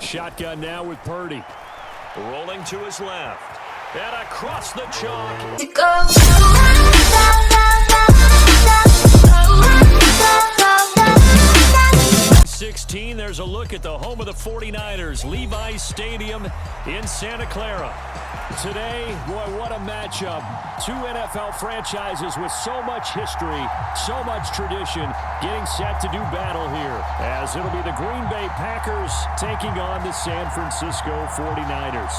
Shotgun now with Purdy. Rolling to his left. And across the chalk. 16, there's a look at the home of the 49ers, Levi's Stadium in Santa Clara. Today, boy, what a matchup. Two NFL franchises with so much history, so much tradition, getting set to do battle here, as it'll be the Green Bay Packers taking on the San Francisco 49ers.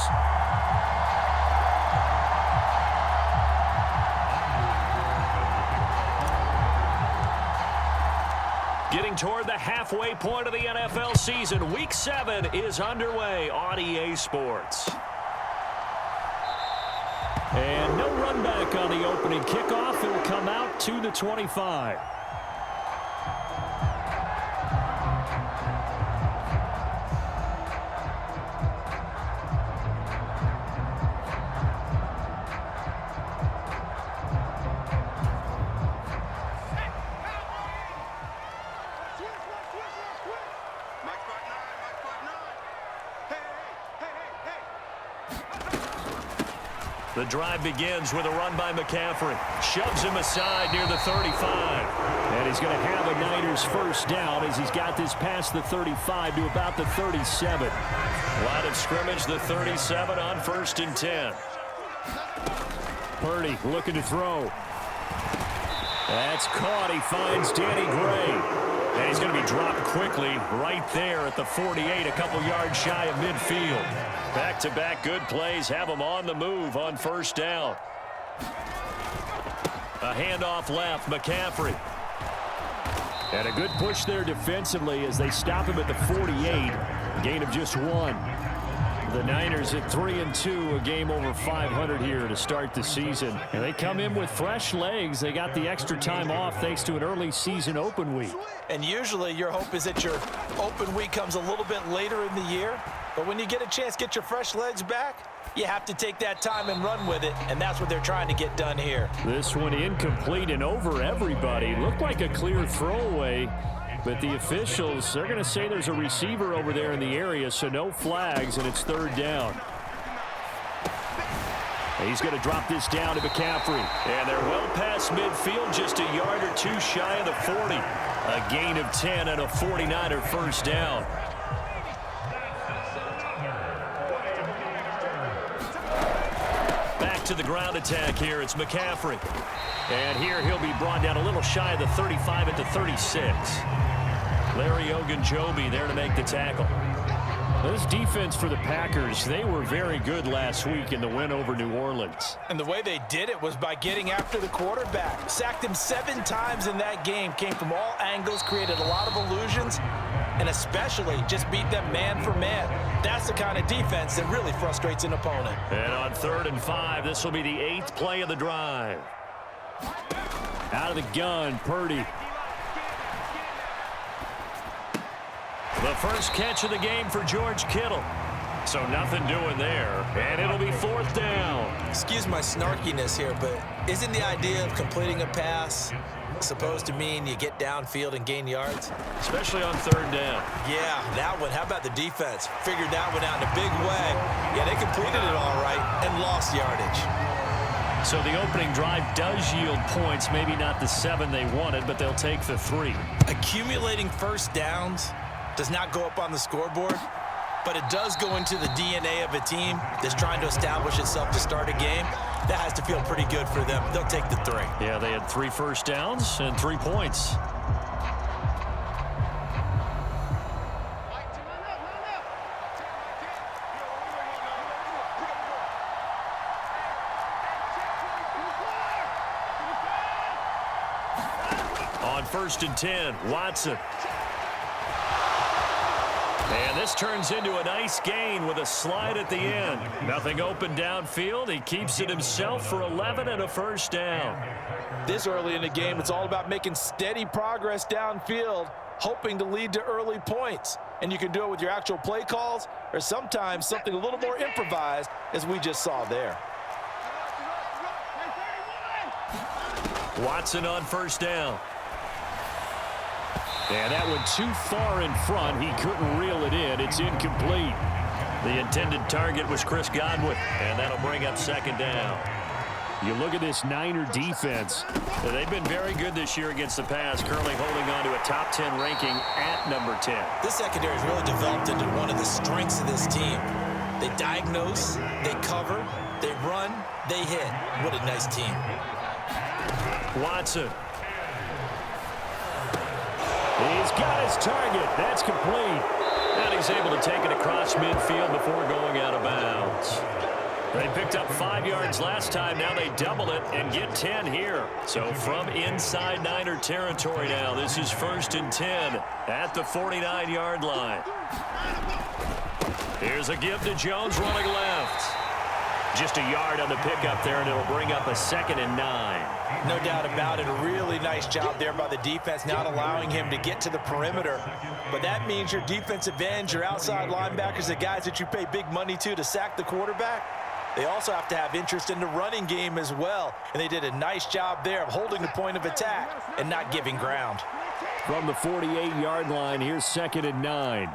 Getting toward the halfway point of the NFL season, Week 7 is underway on EA Sports. And no run back on the opening kickoff. It will come out to the 25. The drive begins with a run by McCaffrey. Shoves him aside near the 35. And he's going to have a Niners first down as he's got this past the 35 to about the 37. Line of scrimmage, the 37 on 1st and 10. Purdy looking to throw. That's caught. He finds Danny Gray. And he's going to be dropped quickly right there at the 48, a couple yards shy of midfield. Back-to-back good plays have him on the move on first down. A handoff left, McCaffrey. And a good push there defensively as they stop him at the 48. Gain of just 1. The Niners at 3-2, a game over 500 here to start the season. And they come in with fresh legs. They got the extra time off thanks to an early season open week. And usually your hope is that your open week comes a little bit later in the year. But when you get a chance to get your fresh legs back, you have to take that time and run with it. And that's what they're trying to get done here. This one incomplete and over everybody. Looked like a clear throwaway. But the officials, they're going to say there's a receiver over there in the area, so no flags, and it's third down. And he's going to drop this down to McCaffrey. And they're well past midfield, just a yard or two shy of the 40. A gain of 10 and a 49er first down. Back to the ground attack here. It's McCaffrey. And here he'll be brought down a little shy of the 35 at the 36. Larry Ogunjobi there to make the tackle. This defense for the Packers, they were very good last week in the win over New Orleans. And the way they did it was by getting after the quarterback. Sacked him 7 times in that game. Came from all angles, created a lot of illusions, and especially just beat them man for man. That's the kind of defense that really frustrates an opponent. And on 3rd and 5, this will be the 8th play of the drive. Out of the gun, Purdy. The first catch of the game for George Kittle. So nothing doing there, and it'll be 4th down. Excuse my snarkiness here, but isn't the idea of completing a pass supposed to mean you get downfield and gain yards? Especially on 3rd down. Yeah, that one. How about the defense? Figured that one out in a big way. Yeah, they completed it all right and lost yardage. So the opening drive does yield points, maybe not the 7 they wanted, but they'll take the 3. Accumulating first downs does not go up on the scoreboard, but it does go into the DNA of a team that's trying to establish itself to start a game. That has to feel pretty good for them. They'll take the 3. Yeah, they had 3 first downs and 3 points. On 1st and 10, Watson. And this turns into a nice gain with a slide at the end. Nothing open downfield. He keeps it himself for 11 and a first down. This early in the game, it's all about making steady progress downfield, hoping to lead to early points. And you can do it with your actual play calls or sometimes something a little more improvised, as we just saw there. Watson on first down. And that one too far in front. He couldn't reel it in. it's incomplete. The intended target was Chris Godwin, and that'll bring up second down. You look at this Niner defense. They've been very good this year against the pass, currently holding on to a top 10 ranking at number 10. This secondary has really developed into one of the strengths of this team. They diagnose, they cover, they run, they hit. What a nice team. Watson. He's got his target. That's complete. And he's able to take it across midfield before going out of bounds. They picked up 5 yards last time. Now they double it and get 10 here. So from inside Niner territory now, this is 1st and 10 at the 49-yard line. Here's a give to Jones running left. Just a yard on the pickup there, and it'll bring up a 2nd and 9. No doubt about it. A really nice job there by the defense, not allowing him to get to the perimeter. But that means your defensive ends, your outside linebackers, the guys that you pay big money to sack the quarterback, they also have to have interest in the running game as well. And they did a nice job there of holding the point of attack and not giving ground. From the 48-yard line, here's 2nd and 9.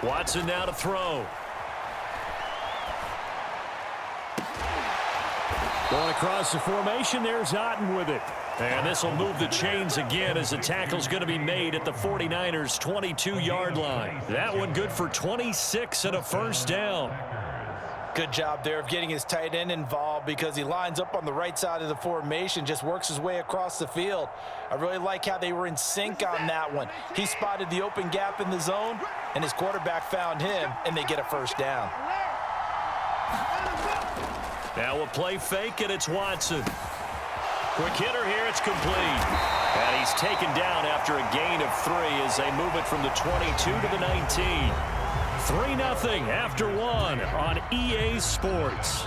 Watson now to throw. Going across the formation, there's Otten with it. And this will move the chains again as the tackle's going to be made at the 49ers' 22-yard line. That one good for 26 and a first down. Good job there of getting his tight end involved because he lines up on the right side of the formation, just works his way across the field. I really like how they were in sync on that one. He spotted the open gap in the zone, and his quarterback found him, and they get a first down. Now a play fake, and it's Watson. Quick hitter here, it's complete. And he's taken down after a gain of 3 as they move it from the 22 to the 19. 3-0 after 1 on EA Sports.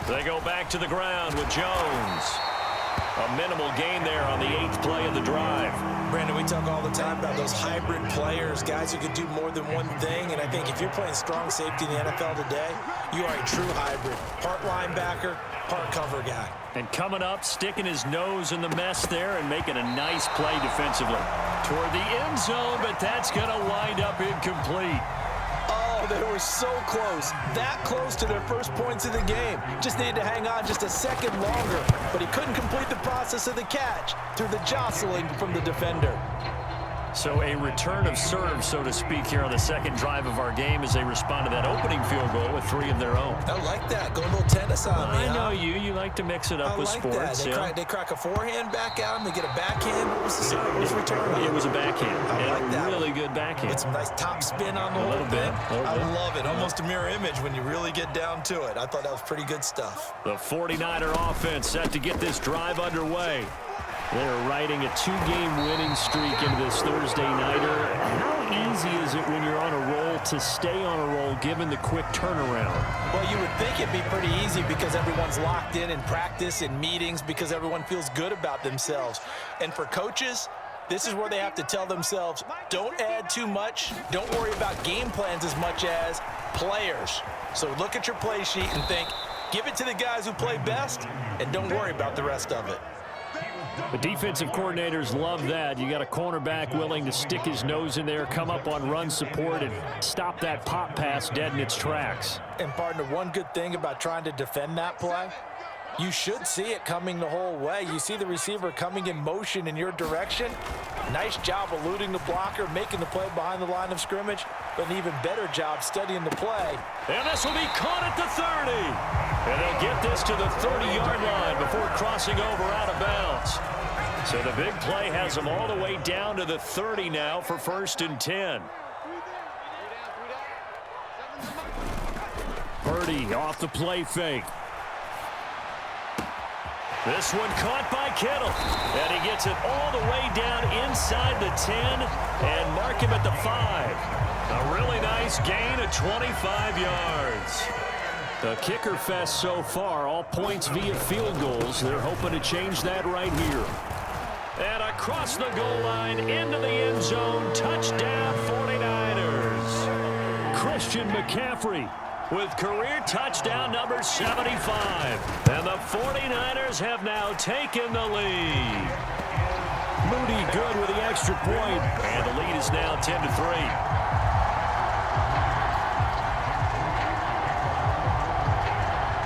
They go back to the ground with Jones. A minimal gain there on the 8th play of the drive. Brandon, we talk all the time about those hybrid players, guys who can do more than one thing. And I think if you're playing strong safety in the NFL today, you are a true hybrid. Part linebacker, part cover guy. And coming up, sticking his nose in the mess there and making a nice play defensively. Toward the end zone, but that's going to wind up incomplete. Oh, they were so close. That close to their first points of the game. Just needed to hang on just a second longer. But he couldn't complete the process of the catch through the jostling from the defender. So a return of serve, so to speak, here on the second drive of our game as they respond to that opening field goal with 3 of their own. I like that. Go a little tennis on me. I know you. You like to mix it up with sports. They crack a forehand back at him. They get a backhand. What was the serve? What was the return? It was a backhand. I like that. Really good backhand. With some nice top spin on the whole thing. I love it. Almost a mirror image when you really get down to it. I thought that was pretty good stuff. The 49er offense set to get this drive underway. They're riding a 2-game winning streak into this Thursday nighter. How easy is it when you're on a roll to stay on a roll given the quick turnaround? Well, you would think it'd be pretty easy because everyone's locked in practice and meetings because everyone feels good about themselves. And for coaches, this is where they have to tell themselves, don't add too much. Don't worry about game plans as much as players. So look at your play sheet and think, give it to the guys who play best and don't worry about the rest of it. The defensive coordinators love that. You got a cornerback willing to stick his nose in there, come up on run support, and stop that pop pass dead in its tracks. And partner, one good thing about trying to defend that play, you should see it coming the whole way. You see the receiver coming in motion in your direction. Nice job eluding the blocker, making the play behind the line of scrimmage, but an even better job studying the play. And this will be caught at the 30. And they'll get this to the 30-yard line before crossing over out of bounds. So the big play has them all the way down to the 30 now for 1st and 10. Purdy off the play fake. This one caught by Kittle. And he gets it all the way down inside the 10 and mark him at the 5. A really nice gain of 25 yards. The kicker fest so far, all points via field goals. They're hoping to change that right here. And across the goal line into the end zone. Touchdown 49ers. Christian McCaffrey with career touchdown number 75. And the 49ers have now taken the lead. Moody good with the extra point. And the lead is now 10-3.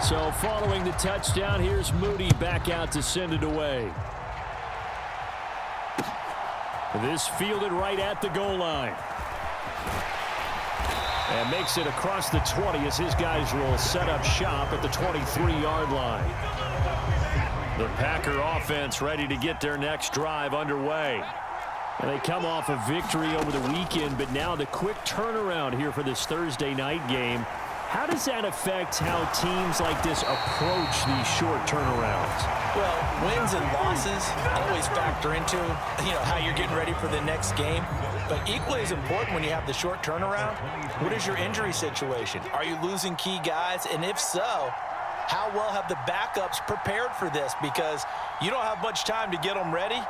So following the touchdown, here's Moody back out to send it away. This fielded right at the goal line. And makes it across the 20 as his guys will set up shop at the 23-yard line. The Packer offense ready to get their next drive underway. And they come off a victory over the weekend, but now the quick turnaround here for this Thursday night game. How does that affect how teams like this approach these short turnarounds? Well, wins and losses always factor into, how you're getting ready for the next game. But equally as important when you have the short turnaround, what is your injury situation? Are you losing key guys? And if so, how well have the backups prepared for this? Because you don't have much time to get them ready.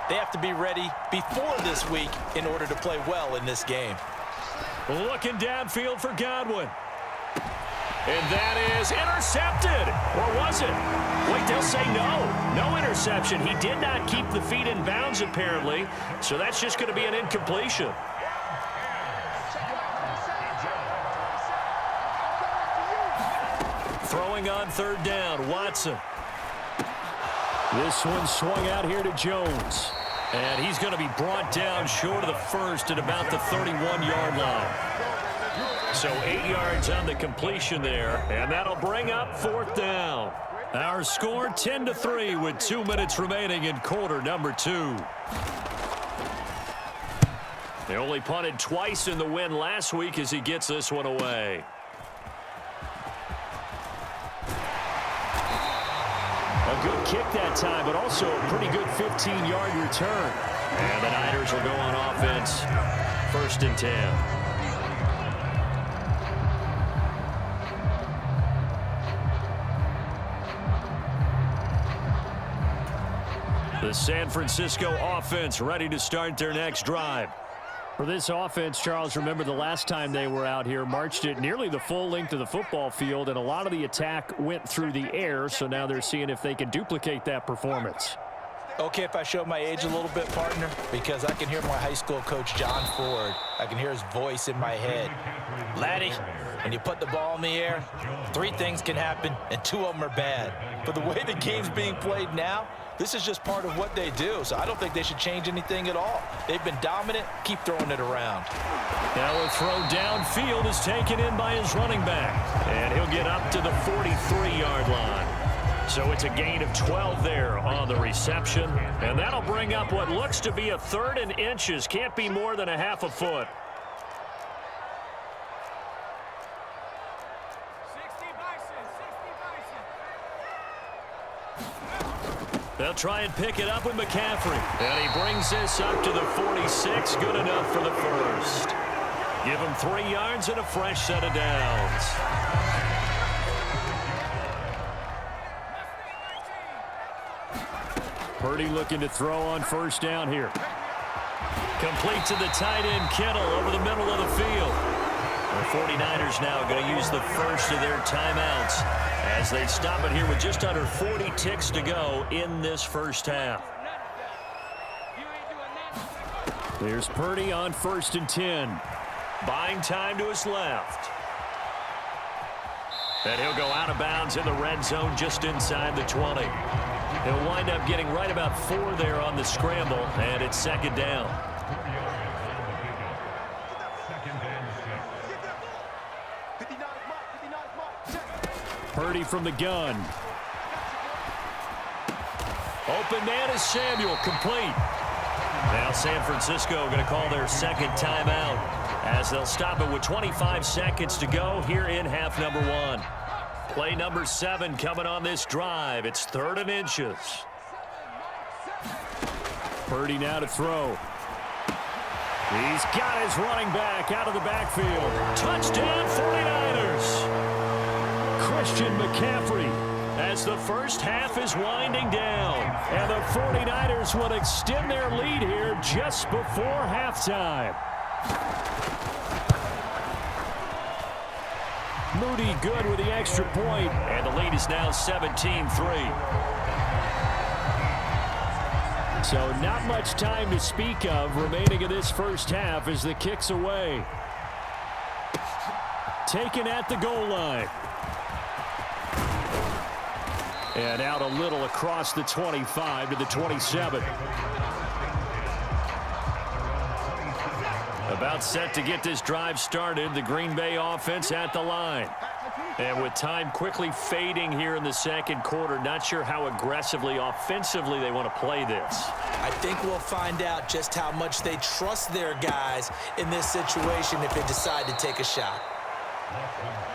They have to be ready before this week in order to play well in this game. Looking downfield for Godwin. And that is intercepted. Or was it? Wait, they'll say no. No interception. He did not keep the feet in bounds, apparently. So that's just going to be an incompletion. Throwing on third down, Watson. This one swung out here to Jones. And he's going to be brought down short of the first at about the 31-yard line. So 8 yards on the completion there, and that'll bring up fourth down. Our score 10-3 with 2 minutes remaining in quarter number 2. They only punted twice in the win last week as he gets this one away. A good kick that time, but also a pretty good 15-yard return. And the Niners will go on offense, 1st and 10. The San Francisco offense ready to start their next drive. For this offense, Charles, remember the last time they were out here, marched it nearly the full length of the football field, and a lot of the attack went through the air, so now they're seeing if they can duplicate that performance. Okay, if I show my age a little bit, partner, because I can hear my high school coach, John Ford. I can hear his voice in my head. Laddie, when you put the ball in the air, 3 things can happen, and 2 of them are bad. But the way the game's being played now, this is just part of what they do, so I don't think they should change anything at all. They've been dominant. Keep throwing it around. Now a throw downfield is taken in by his running back, and he'll get up to the 43-yard line. So it's a gain of 12 there on the reception, and that'll bring up what looks to be a 3rd and inches. Can't be more than a half a foot. They'll try and pick it up with McCaffrey. And he brings this up to the 46. Good enough for the first. Give him 3 yards and a fresh set of downs. Purdy looking to throw on 1st down here. Complete to the tight end, Kittle, over the middle of the field. The 49ers now going to use the first of their timeouts as they stop it here with just under 40 ticks to go in this first half. There's Purdy on 1st and 10. Buying time to his left. And he'll go out of bounds in the red zone just inside the 20. He'll wind up getting right about 4 there on the scramble, and it's 2nd down. Purdy from the gun. Open man is Samuel, complete. Now San Francisco going to call their 2nd timeout as they'll stop it with 25 seconds to go here in half number 1. Play number 7 coming on this drive. It's 3rd and inches. Purdy now to throw. He's got his running back out of the backfield. Touchdown 49ers. Christian McCaffrey. As the first half is winding down. And the 49ers will extend their lead here just before halftime. Moody good with the extra point. And the lead is now 17-3. So not much time to speak of remaining in this first half as the kick's away. Taken at the goal line. And out a little across the 25 to the 27. About set to get this drive started. The Green Bay offense at the line. And with time quickly fading here in the second quarter, not sure how aggressively, offensively they want to play this. I think we'll find out just how much they trust their guys in this situation if they decide to take a shot.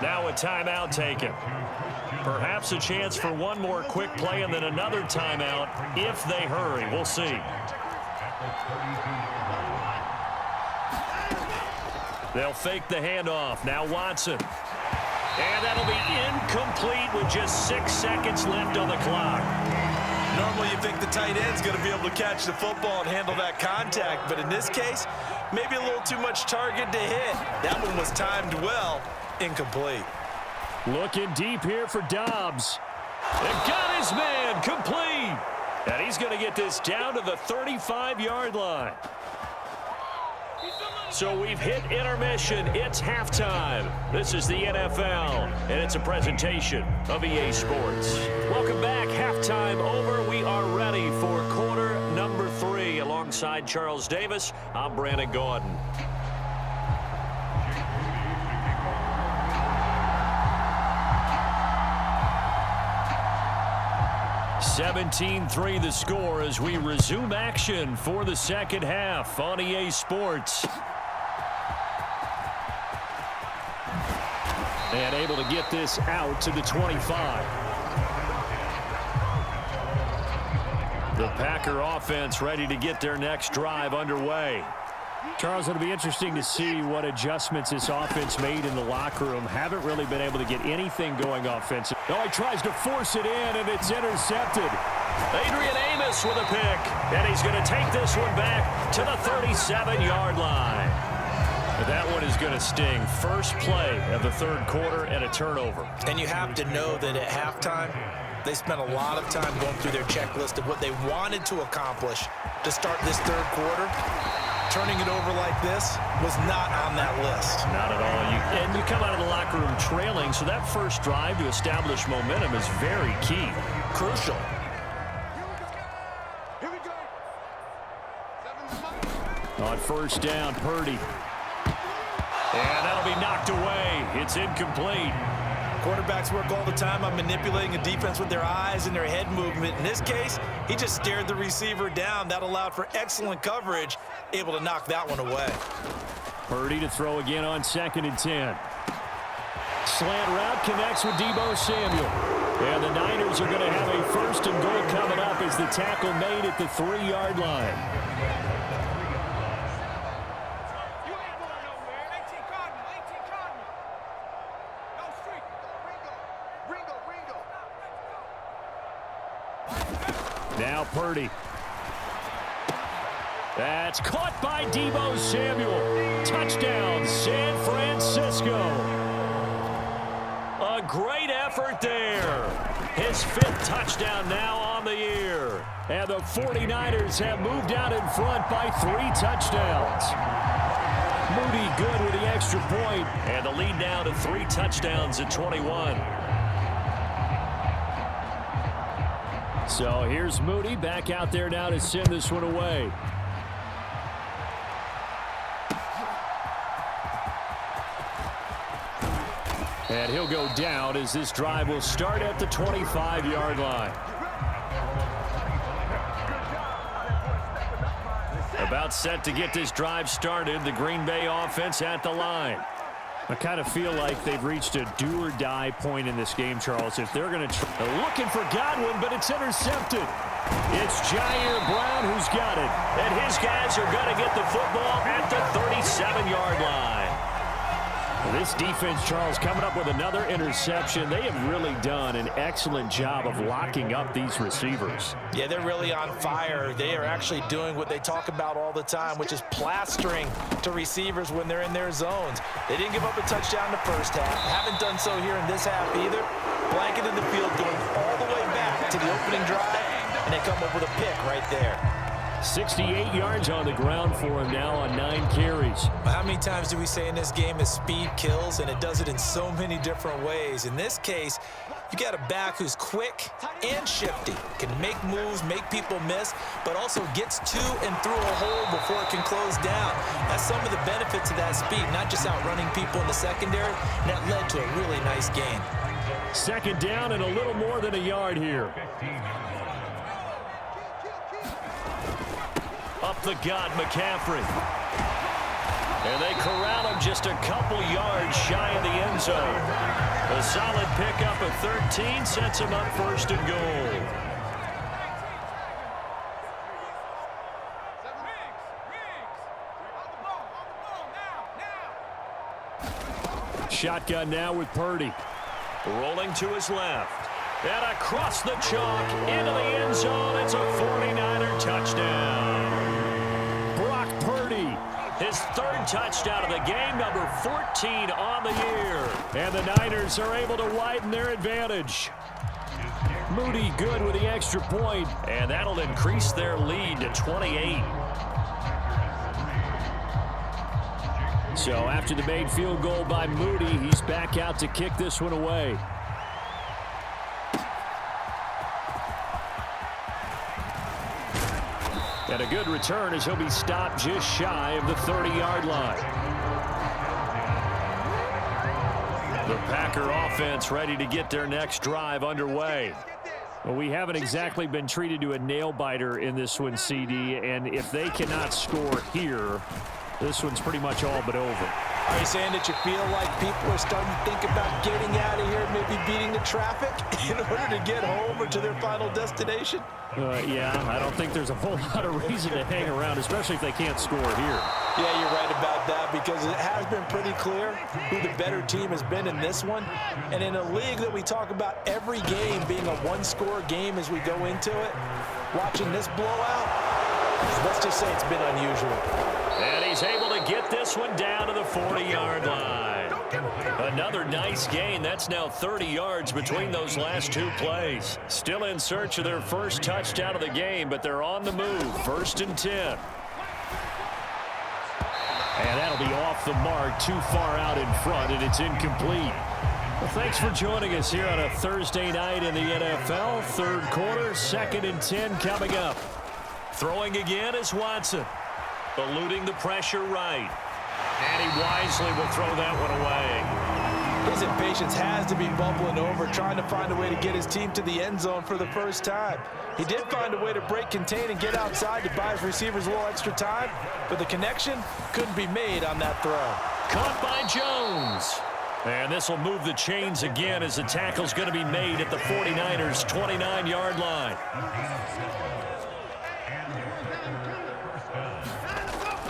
Now a timeout taken. Perhaps a chance for one more quick play and then another timeout if they hurry. We'll see. They'll fake the handoff. Now Watson. And that'll be incomplete with just 6 seconds left on the clock. Normally you think the tight end's going to be able to catch the football and handle that contact, but in this case, maybe a little too much target to hit. That one was timed well. Incomplete. Looking deep here for Dobbs. And got his man complete. And he's going to get this down to the 35-yard line. So we've hit intermission. It's halftime. This is the NFL, and it's a presentation of EA Sports. Welcome back. Halftime over. We are ready for quarter number 3. Alongside Charles Davis, I'm Brandon Gordon. (17-3) the score as we resume action for the second half on EA Sports. And able to get this out to the 25. The Packer offense ready to get their next drive underway. Charles, it'll be interesting to see what adjustments this offense made in the locker room. Haven't really been able to get anything going offensive. Oh, he tries to force it in, and it's intercepted. Adrian Amos with a pick, and he's going to take this one back to the 37-yard line. That one is going to sting. First play of the third quarter and a turnover. And you have to know that at halftime, they spent a lot of time going through their checklist of what they wanted to accomplish to start this third quarter. Turning it over like this was not on that list. Not at all. And you come out of the locker room trailing, so that first drive to establish momentum is very key. Crucial. On first down, Purdy. And that'll be knocked away. It's incomplete. Quarterbacks work all the time on manipulating a defense with their eyes and their head movement. In this case, he just stared the receiver down. That allowed for excellent coverage, able to knock that one away. Purdy to throw again on 2nd and 10. Slant route connects with Deebo Samuel. And the Niners are going to have a first and goal coming up as the tackle made at the 3-yard line. Now Purdy. That's caught by Deebo Samuel. Touchdown, San Francisco. A great effort there. His 5th touchdown now on the year. And the 49ers have moved out in front by 3 touchdowns. Moody good with the extra point. And the lead now to 3 touchdowns at 21. So here's Moody back out there now to send this one away. And he'll go down as this drive will start at the 25-yard line. About set to get this drive started. The Green Bay offense at the line. I kind of feel like they've reached a do-or-die point in this game, Charles. If they're going to looking for Godwin, but it's intercepted. It's Jair Brown who's got it. And his guys are going to get the football at the 37-yard line. This defense, Charles, coming up with another interception. They have really done an excellent job of locking up these receivers. Yeah, they're really on fire. They are actually doing what they talk about all the time, which is plastering to receivers when they're in their zones. They didn't give up a touchdown in the first half. Haven't done so here in this half either. Blanketed the field, going all the way back to the opening drive, and they come up with a pick right there. 68 yards on the ground for him now on 9 carries. How many times do we say in this game is speed kills, and it does it in so many different ways. In this case, you got a back who's quick and shifty, can make moves, make people miss, but also gets to and through a hole before it can close down. That's some of the benefits of that speed, not just outrunning people in the secondary, and that led to a really nice gain. Second down and a little more than a yard here. Up the gut, McCaffrey. And they corral him just a couple yards shy of the end zone. A solid pickup of 13 sets him up first and goal. Shotgun now with Purdy. Rolling to his left. And across the chalk into the end zone. It's a 49er touchdown. Brock Purdy. His third touchdown of the game, number 14 on the year. And the Niners are able to widen their advantage. Moody good with the extra point. And that'll increase their lead to 28. So after the made field goal by Moody, he's back out to kick this one away. And a good return as he'll be stopped just shy of the 30-yard line. The Packer offense ready to get their next drive underway. Well, we haven't exactly been treated to a nail-biter in this one, CD, and if they cannot score here, this one's pretty much all but over. Are you saying that you feel like people are starting to think about getting out of here, maybe beating the traffic in order to get home or to their final destination? Yeah, I don't think there's a whole lot of reason to hang around, especially if they can't score here. Yeah, you're right about that, because it has been pretty clear who the better team has been in this one. And in a league that we talk about every game being a one-score game as we go into it, watching this blowout, let's just say it's been unusual. And he's able to get this one down to the 40-yard line. Another nice gain. That's now 30 yards between those last two plays. Still in search of their first touchdown of the game, but they're on the move. 1st and 10. And that'll be off the mark, too far out in front, and it's incomplete. Well, thanks for joining us here on a Thursday night in the NFL. Third quarter, 2nd and 10 coming up. Throwing again is Watson. Eluding the pressure right. And he wisely will throw that one away. His impatience has to be bubbling over, trying to find a way to get his team to the end zone for the first time. He did find a way to break contain and get outside to buy his receivers a little extra time, but the connection couldn't be made on that throw. Caught by Jones. And this will move the chains again as the tackle's going to be made at the 49ers' 29-yard line.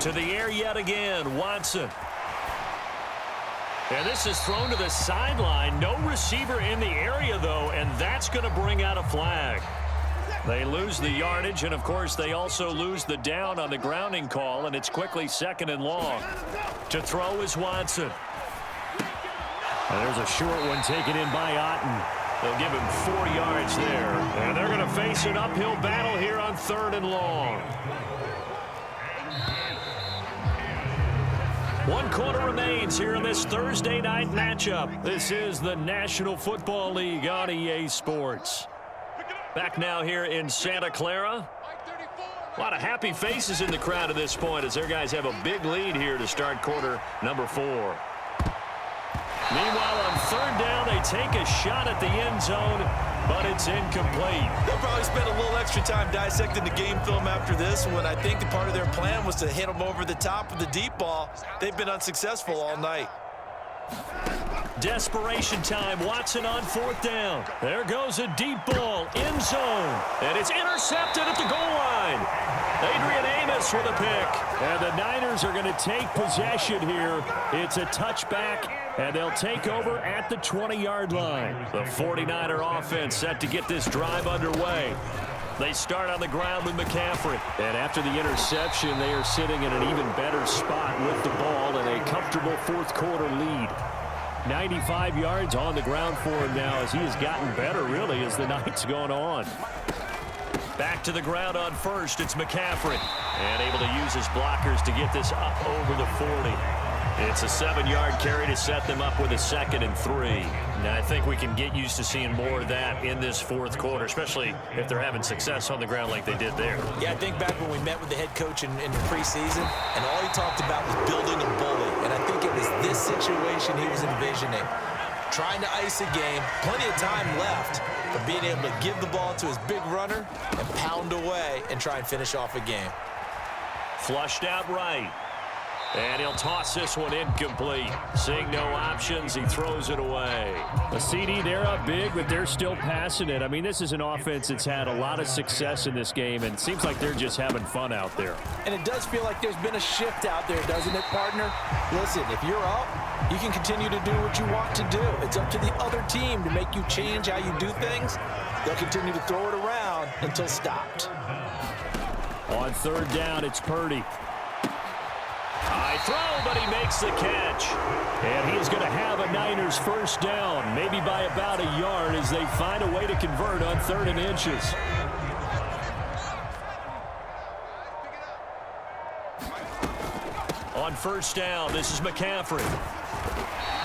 To the air yet again, Watson. And this is thrown to the sideline. No receiver in the area, though, and that's going to bring out a flag. They lose the yardage, and, of course, they also lose the down on the grounding call, and it's quickly 2nd and long. To throw is Watson. And there's a short one taken in by Otten. They'll give him 4 yards there. And they're going to face an uphill battle here on 3rd and long. 1 quarter remains here in this Thursday night matchup. This is the National Football League on EA Sports. Back now here in Santa Clara. A lot of happy faces in the crowd at this point as their guys have a big lead here to start quarter number 4. Meanwhile, on 3rd down, they take a shot at the end zone, but it's incomplete. They'll probably spend a little extra time dissecting the game film after this one. I think the part of their plan was to hit them over the top of the deep ball. They've been unsuccessful all night. Desperation time. Watson on 4th down. There goes a deep ball. End zone. And it's intercepted at the goal line. Adrian Amos with a pick. And the Niners are going to take possession here. It's a touchback, and they'll take over at the 20-yard line. The 49er offense set to get this drive underway. They start on the ground with McCaffrey. And after the interception, they are sitting in an even better spot with the ball and a comfortable fourth-quarter lead. 95 yards on the ground for him now as he has gotten better, really, as the night's gone on. Back to the ground on first. It's McCaffrey. And able to use his blockers to get this up over the 40. It's a 7-yard carry to set them up with a 2nd and 3. Now, I think we can get used to seeing more of that in this fourth quarter, especially if they're having success on the ground like they did there. Yeah, I think back when we met with the head coach in the preseason, and all he talked about was building a bully. And I think it was this situation he was envisioning. Trying to ice a game, plenty of time left, but being able to give the ball to his big runner and pound away and try and finish off a game. Flushed out right. And he'll toss this one incomplete. Seeing no options, he throws it away. A CD, they're up big, but they're still passing it. I mean, this is an offense that's had a lot of success in this game, and it seems like they're just having fun out there. And it does feel like there's been a shift out there, doesn't it, partner? Listen, if you're up, you can continue to do what you want to do. It's up to the other team to make you change how you do things. They'll continue to throw it around until stopped. On third down, it's Purdy. High throw, but he makes the catch. And he is going to have a Niners first down, maybe by about a yard as they find a way to convert on 3rd and inches. On first down, this is McCaffrey.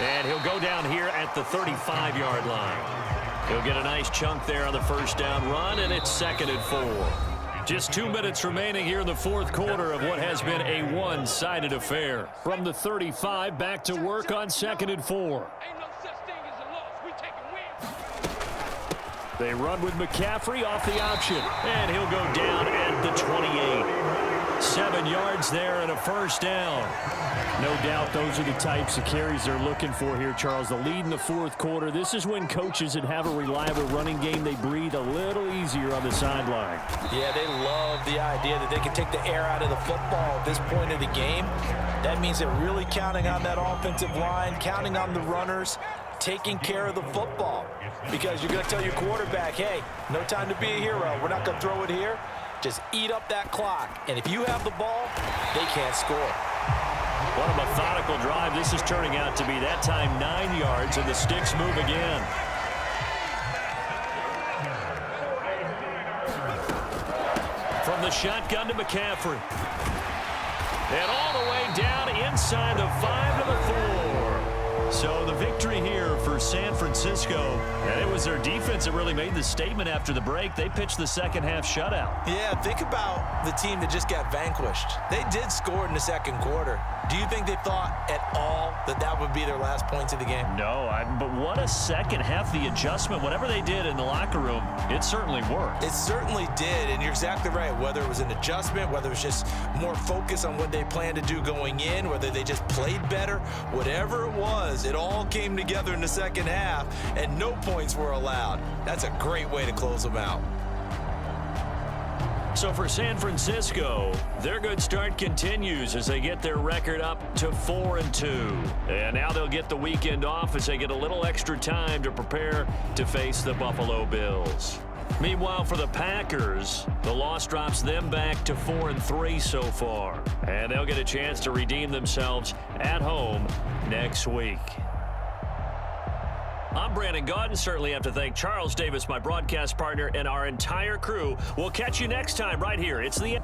And he'll go down here at the 35-yard line. He'll get a nice chunk there on the first down run, and it's 2nd and 4. Just 2 minutes remaining here in the fourth quarter of what has been a one-sided affair. From the 35, back to work on 2nd and 4. They run with McCaffrey off the option. And he'll go down at the 28. 7 yards there and a first down. No doubt those are the types of carries they're looking for here, Charles. The lead in the fourth quarter. This is when coaches that have a reliable running game, they breathe a little easier on the sideline. Yeah, they love the idea that they can take the air out of the football at this point of the game. That means they're really counting on that offensive line, counting on the runners, taking care of the football. Because you're going to tell your quarterback, hey, no time to be a hero. We're not going to throw it here. Just eat up that clock. And if you have the ball, they can't score. What a methodical drive this is turning out to be. That time 9 yards, and the sticks move again. From the shotgun to McCaffrey. And all the way down inside the 5 to the 4. So the victory here for San Francisco. And it was their defense that really made the statement after the break. They pitched the second half shutout. Yeah, think about the team that just got vanquished. They did score in the second quarter. Do you think they thought at all that that would be their last points of the game? No, but what a second half. The adjustment, whatever they did in the locker room, it certainly worked. It certainly did, and you're exactly right. Whether it was an adjustment, whether it was just more focus on what they planned to do going in, whether they just played better, whatever it was, it all came together in the second half, and no points were allowed. That's a great way to close them out. So for San Francisco, their good start continues as they get their record up to 4-2. And now they'll get the weekend off as they get a little extra time to prepare to face the Buffalo Bills. Meanwhile, for the Packers, the loss drops them back to 4-3 so far. And they'll get a chance to redeem themselves at home next week. I'm Brandon Gaudin. Certainly have to thank Charles Davis, my broadcast partner, and our entire crew. We'll catch you next time right here. It's the